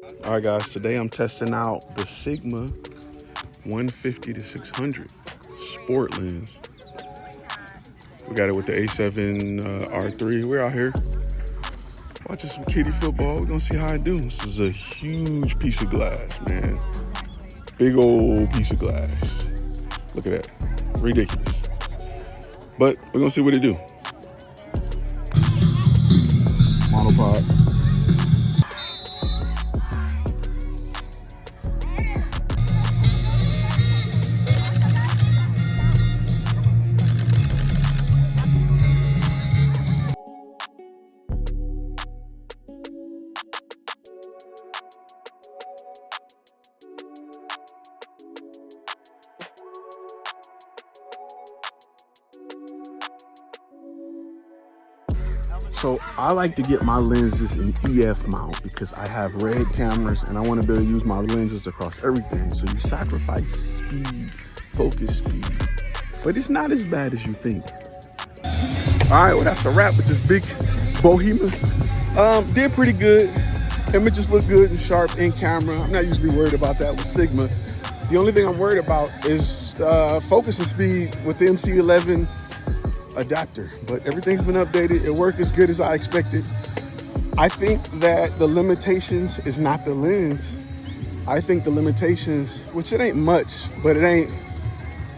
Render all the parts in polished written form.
All right, guys, today I'm testing out the Sigma 150 to 600 sport lens. We got it with the A7 R3. We're out here watching some kiddie football. We're gonna see how I do. This is a huge piece of glass, man. Big old piece of glass. Look at that, ridiculous. But we're gonna see what it do. Monopod. So I like to get my lenses in EF mount because I have red cameras and I want to be able to use my lenses across everything. So you sacrifice speed, focus speed, but it's not as bad as you think. All right, well, that's a wrap with this big behemoth. Did pretty good. Images look good and sharp in camera. I'm not usually worried about that with Sigma. The only thing I'm worried about is focusing speed with the MC11 adapter, but everything's been updated. It worked as good as I expected. I think that the limitations is not the lens. I think the limitations, which it ain't much, but it ain't,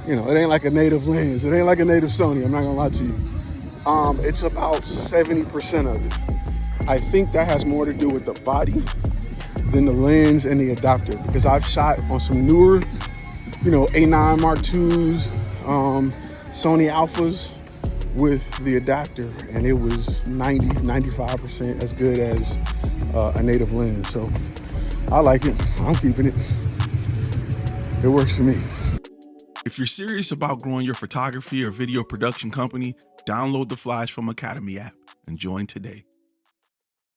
it ain't like a native lens. It ain't like a native Sony, I'm not gonna lie to you. It's about 70% of it. I think that has more to do with the body than the lens and the adapter, because I've shot on some newer, A9 Mark IIs, Sony Alphas, with the adapter, and it was 95% as good as a native lens. So I like it. I'm keeping it. It works for me. If you're serious about growing your photography or video production company, download the FlashFilm Academy app and join today.